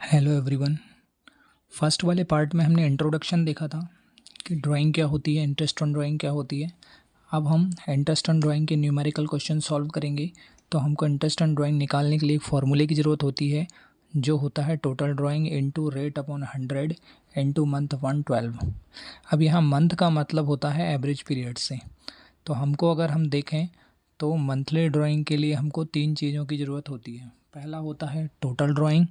Hello everyone. First वाले part में हमने इंट्रोडक्शन देखा था कि ड्राइंग क्या होती है, इंटरेस्ट ऑन ड्राइंग क्या होती है। अब हम इंटरेस्ट ऑन ड्राइंग के न्यूमेरिकल क्वेश्चन सॉल्व करेंगे। तो हमको इंटरेस्ट ऑन ड्राइंग निकालने के लिए एक फार्मूले की ज़रूरत होती है जो होता है total drawing into rate upon 100 into month upon 12। अब यहाँ मंथ का मतलब होता है एवरेज पीरियड से। तो हमको अगर हम देखें तो मंथली ड्राइंग के लिए हमको 3 चीज़ों की ज़रूरत होती है। पहला होता है टोटल ड्राइंग।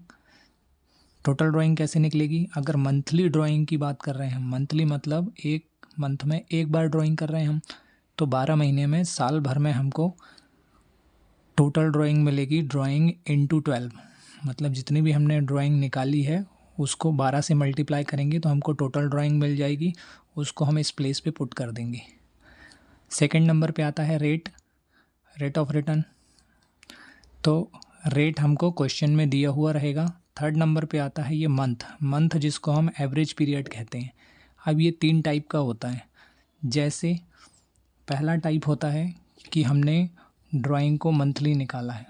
टोटल ड्राइंग कैसे निकलेगी? अगर मंथली ड्राइंग की बात कर रहे हैं, मंथली मतलब एक मंथ में एक बार ड्राइंग कर रहे हैं हम, तो 12 महीने में साल भर में हमको टोटल ड्राइंग मिलेगी ड्राइंग इनटू 12। मतलब जितनी भी हमने ड्राइंग निकाली है उसको 12 से मल्टीप्लाई करेंगे तो हमको टोटल ड्राइंग मिल जाएगी। उसको हम इस प्लेस पे पुट कर देंगे। सेकंड नंबर पे आता है रेट ऑफ रिटर्न। तो रेट हमको क्वेश्चन में दिया हुआ रहेगा। थर्ड नंबर पे आता है ये मंथ जिसको हम एवरेज पीरियड कहते हैं। अब ये 3 टाइप का होता है। जैसे पहला टाइप होता है कि हमने ड्राइंग को मंथली निकाला है,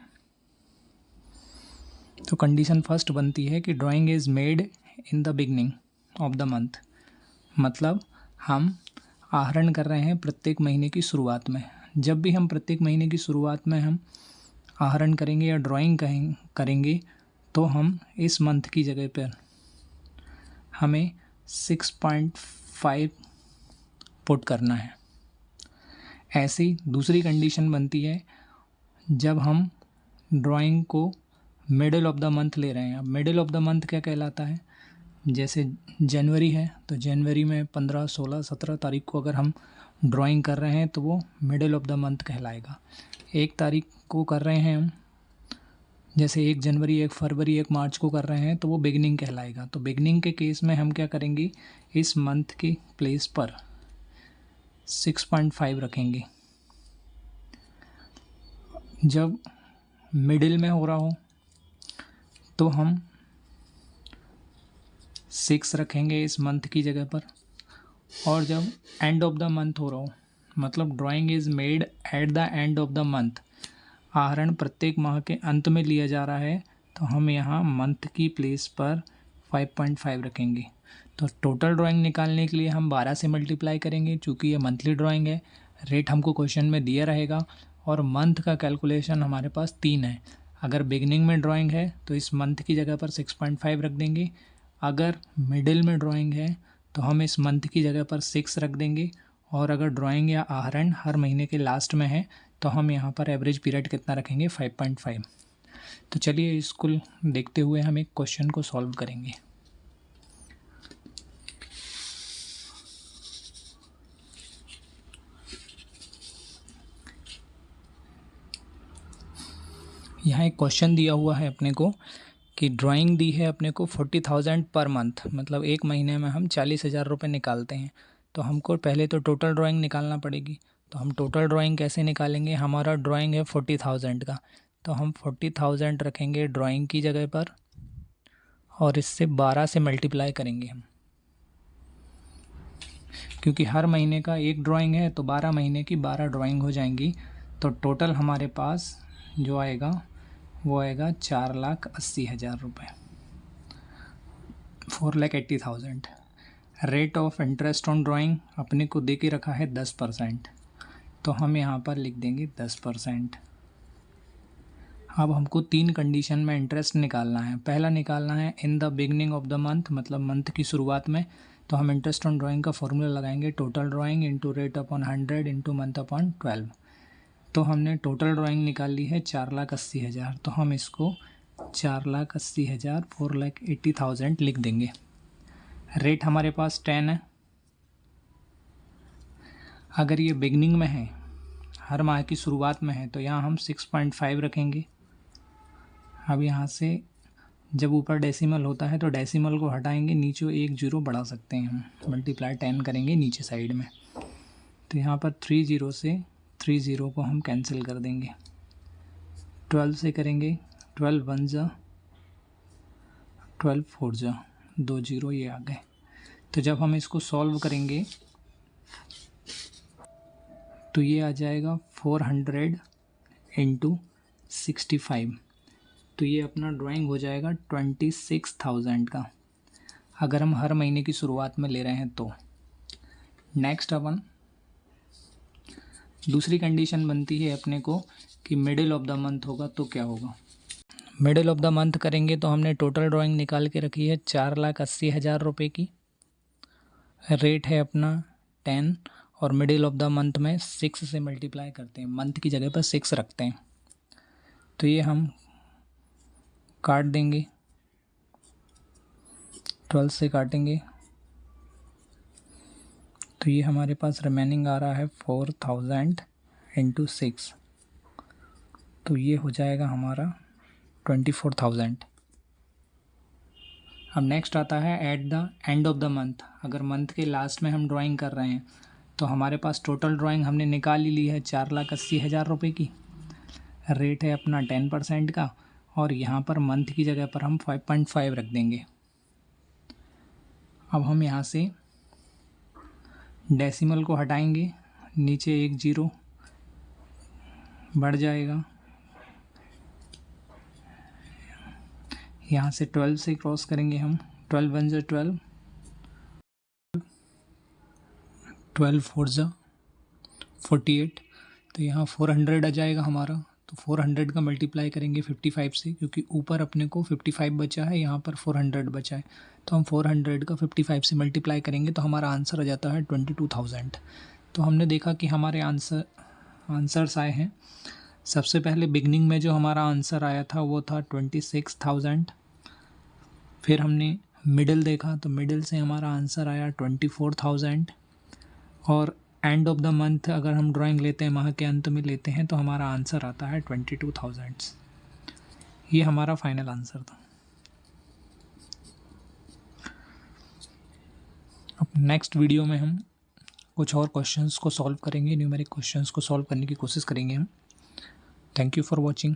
तो कंडीशन फर्स्ट बनती है कि drawing is made in the beginning of the month. मतलब हम आहरण कर रहे हैं प्रत्येक महीने की शुरुआत में। जब भी हम प्रत्येक महीने की शुरुआत में हम आहरण करेंगे या ड्राइंग करेंगे तो हम इस मंथ की जगह पर हमें 6.5 पुट करना है। ऐसी दूसरी कंडीशन बनती है जब हम ड्राइंग को मिडिल ऑफ द मंथ ले रहे हैं। अब मिडिल ऑफ द मंथ क्या कहलाता है? जैसे जनवरी है तो जनवरी में 15, 16, 17 तारीख को अगर हम ड्राइंग कर रहे हैं तो वो मिडिल ऑफ द मंथ कहलाएगा। 1 तारीख को कर रहे हैं हम, जैसे 1 जनवरी, 1 फरवरी, 1 मार्च को कर रहे हैं तो वो बिगनिंग कहलाएगा। तो बिगनिंग के केस में हम क्या करेंगे, इस मंथ के प्लेस पर 6.5 रखेंगे। जब मिडिल में हो रहा हो तो हम 6 रखेंगे इस मंथ की जगह पर, और जब एंड ऑफ द मंथ हो रहा हो, मतलब drawing is made at the end of the month, आहरण प्रत्येक माह के अंत में लिया जा रहा है, तो हम यहाँ मंथ की प्लेस पर 5.5 रखेंगे। तो टोटल ड्राइंग निकालने के लिए हम 12 से मल्टीप्लाई करेंगे चूँकि ये मंथली ड्राइंग है। रेट हमको क्वेश्चन में दिया रहेगा और मंथ का कैलकुलेशन हमारे पास 3 है। अगर बिगनिंग में ड्राइंग है तो इस मंथ की जगह पर 6.5 रख देंगे। अगर मिडिल में ड्राइंग है तो हम इस मंथ की जगह पर 6 रख देंगे। और अगर ड्राइंग या आहरण हर महीने के लास्ट में है तो हम यहाँ पर एवरेज पीरियड कितना रखेंगे, 5.5। तो चलिए इसको देखते हुए हम एक क्वेश्चन को सॉल्व करेंगे। यहाँ एक क्वेश्चन दिया हुआ है अपने को कि ड्राइंग दी है अपने को 40,000 पर मंथ, मतलब एक महीने में हम 40,000 रुपये निकालते हैं। तो हमको पहले तो टोटल ड्राइंग निकालना पड़ेगी। तो हम टोटल ड्राइंग कैसे निकालेंगे? हमारा ड्राइंग है 40,000 का, तो हम 40,000 रखेंगे ड्राइंग की जगह पर और इससे 12 से मल्टीप्लाई करेंगे हम, क्योंकि हर महीने का एक ड्राइंग है तो 12 महीने की 12 ड्राइंग हो जाएंगी। तो टोटल हमारे पास जो आएगा वो आएगा 4,80,000 रुपये, 4,80,000। Rate of interest on drawing अपने को दे के रखा है 10%, तो हम यहाँ पर लिख देंगे 10%। अब हमको 3 कंडीशन में इंटरेस्ट निकालना है। पहला निकालना है in the beginning of the month, मतलब मंथ की शुरुआत में। तो हम इंटरेस्ट ऑन ड्राइंग का फॉर्मूला लगाएंगे total drawing into rate upon 100 into month upon 12। तो हमने टोटल ड्राइंग निकाल ली है 4,80,000, तो हम इसको 4,80,000, 4,80,000 लिख देंगे। रेट हमारे पास 10 है। अगर ये बिगनिंग में है, हर माह की शुरुआत में है, तो यहाँ हम 6.5 रखेंगे। अब यहाँ से जब ऊपर डेसिमल होता है तो डेसिमल को हटाएंगे, नीचे एक जीरो बढ़ा सकते हैं हम, मल्टीप्लाई 10 करेंगे नीचे साइड में। तो यहाँ पर 3 जीरो से 3 जीरो को हम कैंसिल कर देंगे। 12 से करेंगे, 12 1 जा, 12 4 जा, 2 जीरो ये आ गए। तो जब हम इसको सॉल्व करेंगे तो ये आ जाएगा 400 इंटू 65। तो ये अपना ड्राइंग हो जाएगा 26,000 का, अगर हम हर महीने की शुरुआत में ले रहे हैं तो। नेक्स्ट अपन दूसरी कंडीशन बनती है अपने को कि मिडिल ऑफ द मंथ होगा तो क्या होगा। मिडिल ऑफ द मंथ करेंगे तो हमने टोटल ड्राइंग निकाल के रखी है 4,80,000 रुपये की। रेट है अपना 10 और मिडिल ऑफ द मंथ में 6 से मल्टीप्लाई करते हैं, मंथ की जगह पर 6 रखते हैं। तो ये हम काट देंगे, 12 से काटेंगे तो ये हमारे पास रिमेनिंग आ रहा है 4,000 इंटू 6, तो ये हो जाएगा हमारा 24,000। अब नेक्स्ट आता है at the end of the month. अगर मंथ के लास्ट में हम ड्राइंग कर रहे हैं तो हमारे पास टोटल ड्राइंग हमने निकाल ही ली है 4,80,000 रुपये की। रेट है अपना 10% का और यहाँ पर मंथ की जगह पर हम 5.5 रख देंगे। अब हम यहाँ से डेसिमल को हटाएंगे, नीचे एक जीरो बढ़ जाएगा, यहाँ से 12 से क्रॉस करेंगे हम, 12 वन जा 12, 12 फोर जा 48, तो यहाँ 400 आ जाएगा हमारा। तो 400 का मल्टीप्लाई करेंगे 55 से, क्योंकि ऊपर अपने को 55 बचा है, यहाँ पर 400 बचा है, तो हम 400 का 55 से मल्टीप्लाई करेंगे तो हमारा आंसर आ जाता है 22,000। तो हमने देखा कि हमारे आंसर्स आए हैं। सबसे पहले बिगनिंग में जो हमारा आंसर आया था वो था 26,000। फिर हमने मिडिल देखा तो मिडिल से हमारा आंसर आया 24,000। और एंड ऑफ द मंथ अगर हम ड्राइंग लेते हैं, माह के अंत में लेते हैं, तो हमारा आंसर आता है 22,000। ये हमारा फाइनल आंसर था। अब नेक्स्ट वीडियो में हम कुछ और क्वेश्चंस को सॉल्व करेंगे, न्यूमेरिक क्वेश्चंस को सॉल्व करने की कोशिश करेंगे हम। Thank you for watching.